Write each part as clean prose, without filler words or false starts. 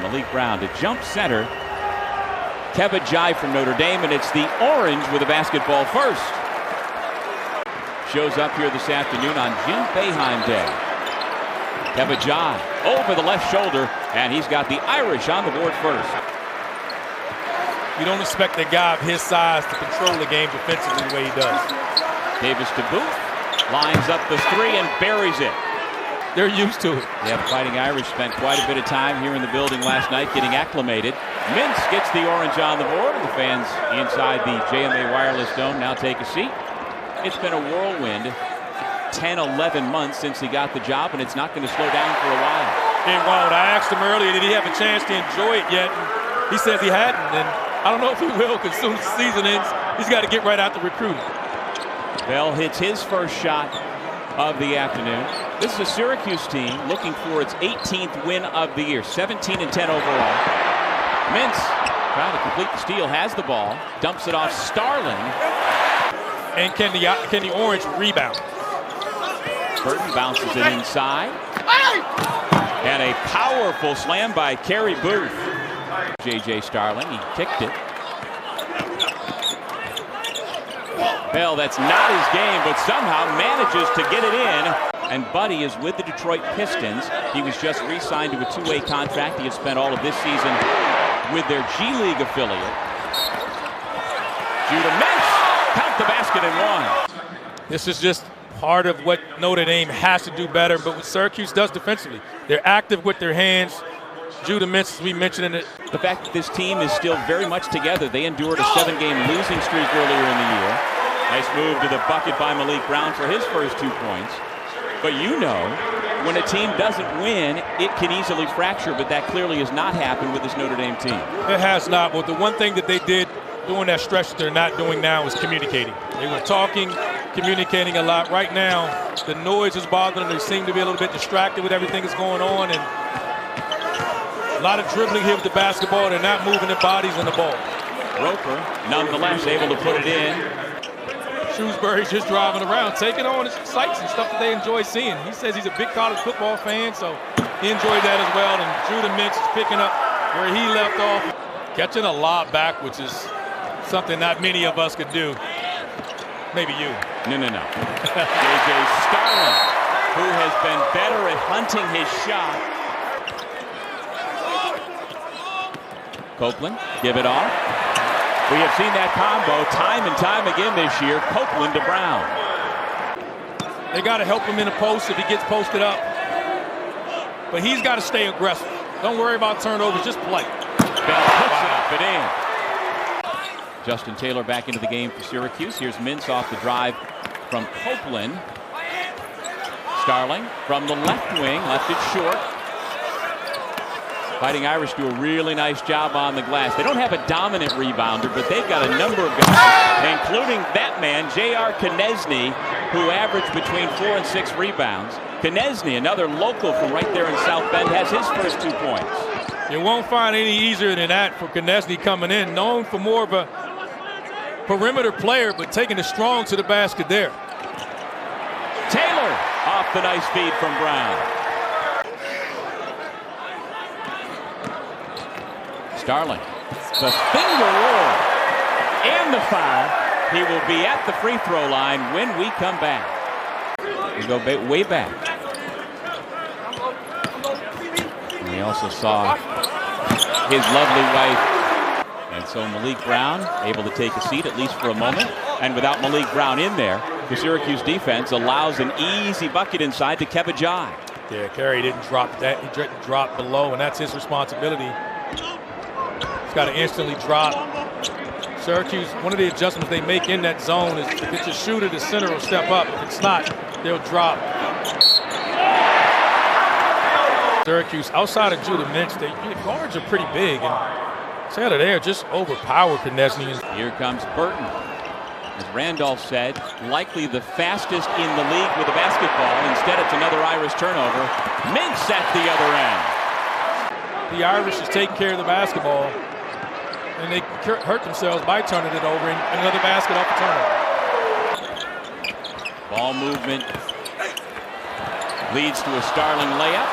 Malik Brown to jump center. Kebajai from Notre Dame, and it's the Orange with a basketball first. Shows up here this afternoon on Jim Boeheim Day. Kebajai over the left shoulder, and he's got the Irish on the board first. You don't expect a guy of his size to control the game defensively the way he does. Davis to Booth, lines up the three and buries it. They're used to it. Yeah, Fighting Irish spent quite a bit of time here in the building last night getting acclimated. Mintz gets the Orange on the board. The fans inside the JMA Wireless Dome now take a seat. It's been a whirlwind. 10, 11 months since he got the job, and it's not going to slow down for a while. It won't. I asked him earlier, did he have a chance to enjoy it yet? And he says he hadn't, and I don't know if he will, because as soon as the season ends, he's got to get right out to recruiting. Bell hits his first shot of the afternoon. This is a Syracuse team looking for its 18th win of the year, 17-10 overall. Mintz, trying to complete the steal, has the ball, dumps it off Starling. And can the Orange rebound? Burton bounces it inside. And a powerful slam by Kerry Booth. J.J. Starling, he kicked it. Bell, that's not his game, but somehow manages to get it in. And Buddy is with the Detroit Pistons. He was just re-signed to a two-way contract. He has spent all of this season with their G League affiliate. Judah Mintz, count the basket and one. This is just part of what Notre Dame has to do better, but what Syracuse does defensively. They're active with their hands. Judah Mintz, as we mentioned in it. The fact that this team is still very much together. They endured a 7-game losing streak earlier in the year. Nice move to the bucket by Malik Brown for his first 2 points. But you know, when a team doesn't win, it can easily fracture, but that clearly has not happened with this Notre Dame team. It has not, but the one thing that they did during that stretch that they're not doing now is communicating. They were talking, communicating a lot. Right now, the noise is bothering them. They seem to be a little bit distracted with everything that's going on, and a lot of dribbling here with the basketball. They're not moving their bodies on the ball. Roper, nonetheless, able to put it in. Shrewsbury's just driving around, taking on sights and stuff that they enjoy seeing. He says he's a big college football fan, so he enjoyed that as well. And Judah Mintz is picking up where he left off, catching a lob back, which is something not many of us could do. Maybe you. No. J.J. Starling, who has been better at hunting his shot. Copeland, give it off. We have seen that combo time and time again this year. Copeland to Brown. They got to help him in the post if he gets posted up. But he's got to stay aggressive. Don't worry about turnovers, just play. Bell puts it up and in. Justin Taylor back into the game for Syracuse. Here's Mintz off the drive from Copeland. Starling from the left wing, left it short. Fighting Irish do a really nice job on the glass. They don't have a dominant rebounder, but they've got a number of guys, including that man, J.R. Konieczny, who averaged between 4 and 6 rebounds. Konieczny, another local from right there in South Bend, has his first 2 points. You won't find any easier than that for Konieczny coming in, known for more of a perimeter player, but taking it strong to the basket there. Taylor off the nice feed from Brown. Starling, the finger roll and the foul. He will be at the free throw line when we come back. We go way back. And we also saw his lovely wife. And so Malik Brown able to take a seat, at least for a moment. And without Malik Brown in there, the Syracuse defense allows an easy bucket inside to Kebajai. Yeah, Kerry didn't drop that. He didn't drop below, and that's his responsibility. He's got to instantly drop. Syracuse, one of the adjustments they make in that zone is if it's a shooter, the center will step up. If it's not, they'll drop. Syracuse, outside of Judah Mintz, the guards are pretty big. And instead of there, just overpower Konieczny. Here comes Burton. As Randolph said, likely the fastest in the league with the basketball. Instead, it's another Irish turnover. Mintz at the other end. The Irish is taking care of the basketball, and they hurt themselves by turning it over and another basket off the turnover. Ball movement leads to a Starling layup.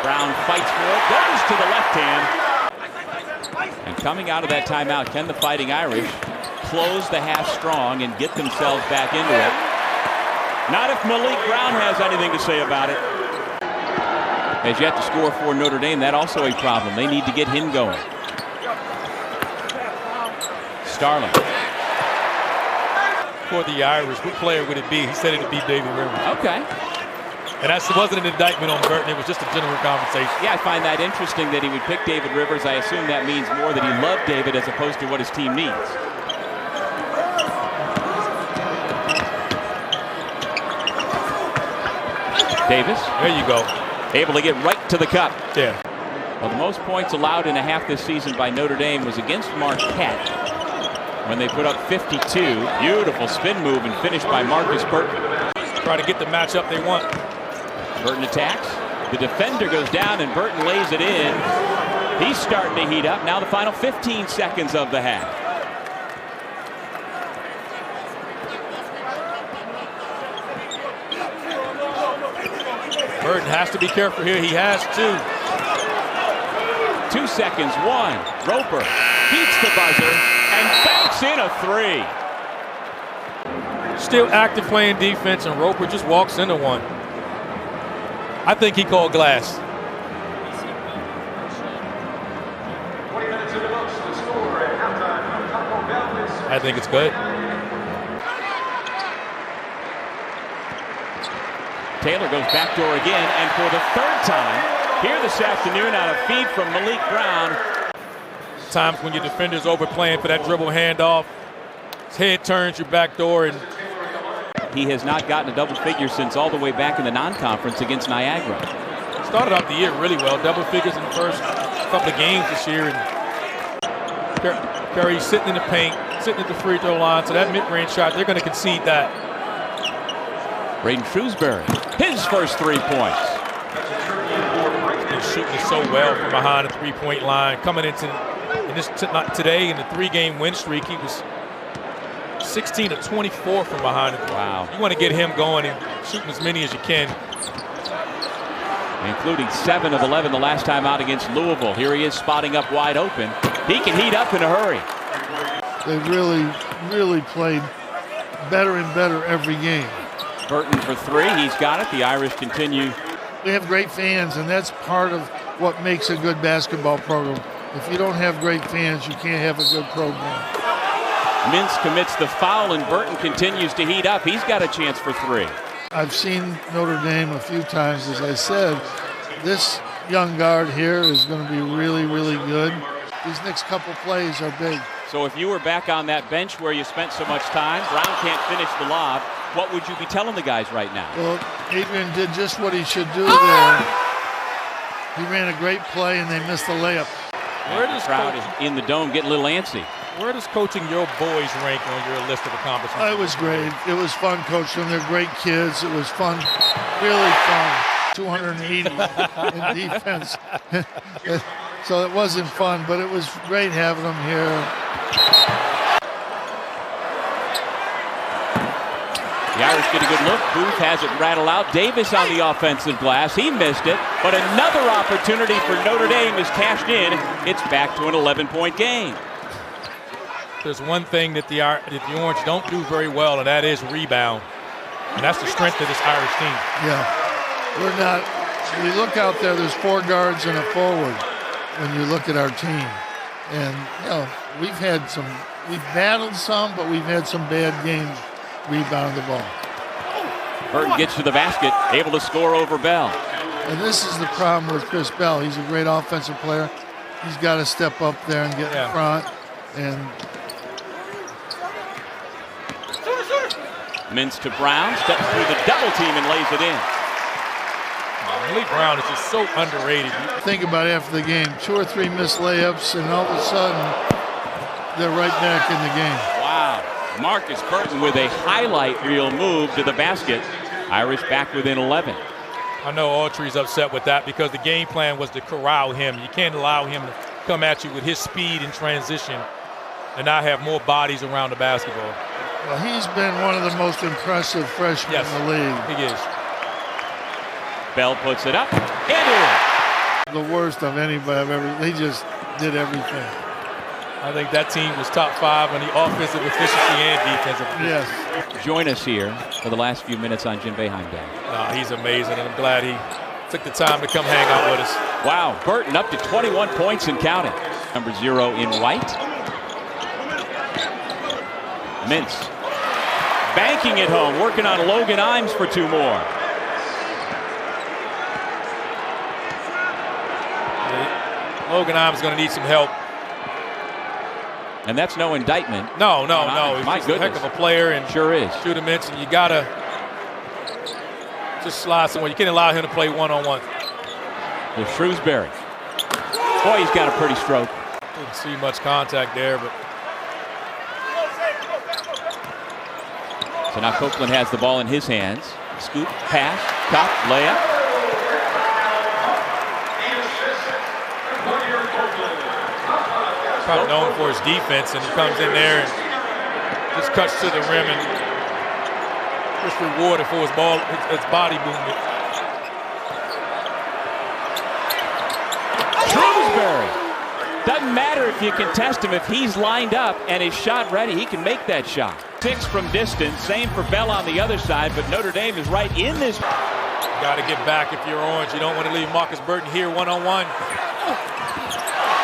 Brown fights for it, goes to the left hand, coming out of that timeout, can the Fighting Irish close the half strong and get themselves back into it? Not if Malik Brown has anything to say about it. As yet to score for Notre Dame, that also a problem. They need to get him going. Starling. For the Irish, what player would it be? He said it would be David Rivers. Okay. And that wasn't an indictment on Burton. It was just a general conversation. Yeah, I find that interesting that he would pick David Rivers. I assume that means more that he loved David as opposed to what his team needs. Davis. There you go. Able to get right to the cup. Yeah. Well, the most points allowed in a half this season by Notre Dame was against Marquette when they put up 52. Beautiful spin move and finish by Markus Burton. Try to get the matchup they want. Burton attacks. The defender goes down and Burton lays it in. He's starting to heat up. Now the final 15 seconds of the half. Burton has to be careful here. He has to. 2 seconds. 1. Roper beats the buzzer and banks in a 3. Still active playing defense, and Roper just walks into one. I think he called glass. I think it's good. Taylor goes backdoor again, and for the third time here this afternoon on a feed from Malik Brown. Times when your defender's overplaying for that dribble handoff, his head turns, your backdoor, and he has not gotten a double figure since all the way back in the non-conference against Niagara. Started off the year really well, double figures in the first couple of games this year, and Perry sitting in the paint, sitting at the free throw line, so that mid-range shot, they're going to concede that. Braden Shrewsbury, his first 3 points. He's been shooting it so well from behind the three-point line. Coming into today in the 3-game win streak, he was 16 of 24 from behind. Wow. You want to get him going and shooting as many as you can. Including 7 of 11 the last time out against Louisville. Here he is spotting up wide open. He can heat up in a hurry. They really played better and better every game. Burton for 3. He's got it. The Irish continue. We have great fans, and that's part of what makes a good basketball program. If you don't have great fans, you can't have a good program. Mintz commits the foul, and Burton continues to heat up. He's got a chance for 3. I've seen Notre Dame a few times, as I said. This young guard here is going to be really good. These next couple plays are big. So if you were back on that bench where you spent so much time, Brown can't finish the lob, what would you be telling the guys right now? Well, Adrian did just what he should do there. He ran a great play, and they missed the layup. Where does crowd in the dome getting a little antsy? Where does coaching your boys rank on your list of accomplishments? It was great. It was fun coaching them. They're great kids. It was fun, really fun. 280 in defense. So it wasn't fun, but it was great having them here. The Irish get a good look. Booth has it rattle out. Davis on the offensive glass. He missed it, but another opportunity for Notre Dame is cashed in. It's back to an 11-point game. There's one thing that the Orange don't do very well, and that is rebound. And that's the strength of this Irish team. Yeah. We're not, when you look out there, there's 4 guards and a forward when you look at our team. And, you know, we've battled some, but we've had some bad games rebounding the ball. Burton gets to the basket, able to score over Bell. And this is the problem with Chris Bell. He's a great offensive player. He's got to step up there and get in front. And Mintz to Brown, steps through the double team and lays it in. Malik Brown is just so underrated. Think about it after the game, 2 or 3 missed layups, and all of a sudden, they're right back in the game. Wow. Markus Burton with a highlight reel move to the basket. Irish back within 11. I know Autry's upset with that because the game plan was to corral him. You can't allow him to come at you with his speed in transition and not have more bodies around the basketball. Well, he's been one of the most impressive freshmen in the league. He is. Bell puts it up and in. The worst of anybody I've ever. They just did everything. I think that team was top 5 on the offensive efficiency and defensive. Yes. Join us here for the last few minutes on Jim Boeheim Day. He's amazing, and I'm glad he took the time to come hang out with us. Wow, Burton up to 21 points and counting. Number 0 in white. Mintz banking it home, working on Logan Imes for 2 more. Logan Imes is going to need some help. And that's no indictment. No. He's My just goodness. a heck of a player, and Sure is. shoot him in, and you got to just slide somewhere. You can't allow him to play one-on-one. With Shrewsbury. Boy, he's got a pretty stroke. Didn't see much contact there, but So now Copeland has the ball in his hands. Scoop, pass, top, layup. probably known for his defense, and he comes in there and just cuts to the rim and just rewarded for his body movement. Shrewsbury. Doesn't matter if you contest him. If he's lined up and is shot ready, he can make that shot. 6 from distance. Same for Bell on the other side, but Notre Dame is right in this. Got to get back if you're Orange. You don't want to leave Markus Burton here one-on-one.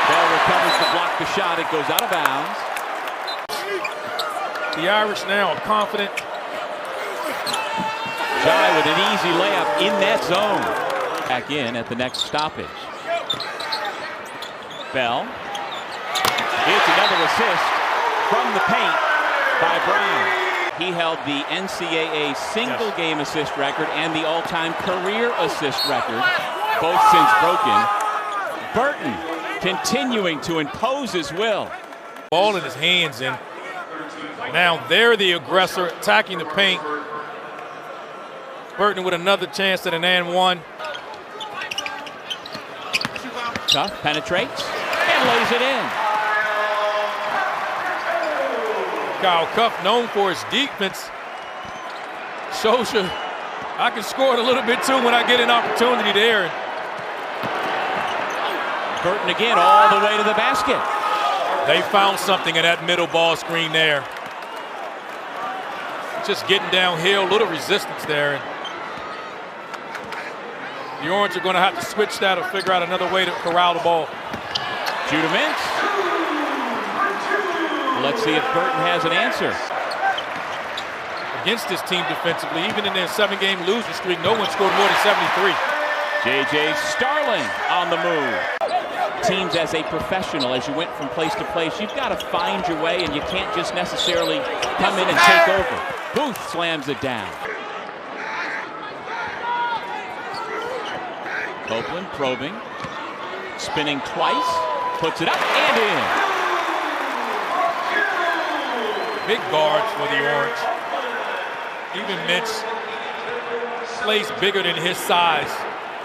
Bell recovers to block the shot. It goes out of bounds. The Irish now are confident. Jai with an easy layup in that zone. Back in at the next stoppage. Bell. It's another assist from the paint by Brown. He held the NCAA single game assist record and the all-time career assist record, both since broken. Burton continuing to impose his will. Ball in his hands, and now they're the aggressor attacking the paint. Burton with another chance at an and one. Tough penetrates and lays it in. Kyle Cuff, known for his defense, shows you I can score it a little bit too when I get an opportunity there. Burton again all the way to the basket. They found something in that middle ball screen there. Just getting downhill, little resistance there. The Orange are going to have to switch that or figure out another way to corral the ball. Judah Mintz. Let's see if Burton has an answer. Against this team defensively, even in their 7-game losing streak, no one scored more than 73. J.J. Starling on the move. Teams as a professional, as you went from place to place, you've got to find your way, and you can't just necessarily come in and take over. Booth slams it down. Copeland probing, spinning twice, puts it up and in. Big guards for the Orange. Even Mintz plays bigger than his size,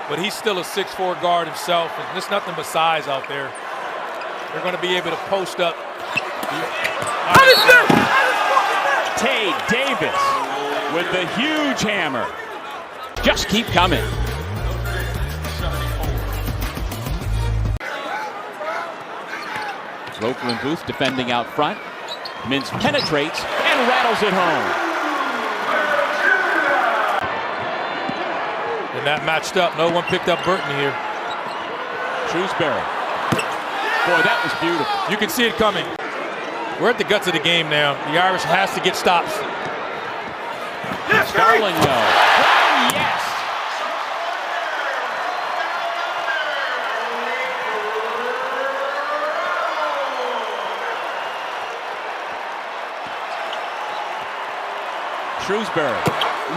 but he's still a 6'4" guard himself, and there's nothing but size out there. They're going to be able to post up. Tay Davis with the huge hammer. Just keep coming. Roper and Booth defending out front. Mintz penetrates and rattles it home. And that matched up. No one picked up Burton here. Shrewsbury. Boy, that was beautiful. You can see it coming. We're at the guts of the game now. The Irish has to get stops. Starling, though. Oh, yes! Shrewsbury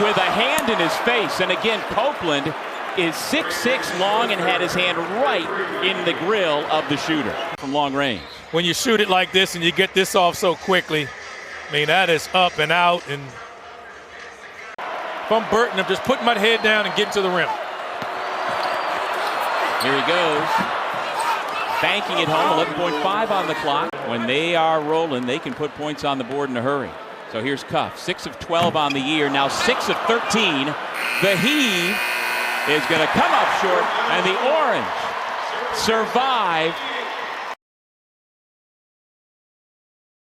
with a hand in his face, and again Copeland is 6'6" long and had his hand right in the grill of the shooter from long range. When you shoot it like this and you get this off so quickly, I mean, that is up and out. And from Burton, I'm just putting my head down and getting to the rim. Here he goes, banking it home. 11.5 on the clock. When they are rolling, they can put points on the board in a hurry. So here's Cuff, 6 of 12 on the year, now 6 of 13. The heave is going to come up short, and the Orange survive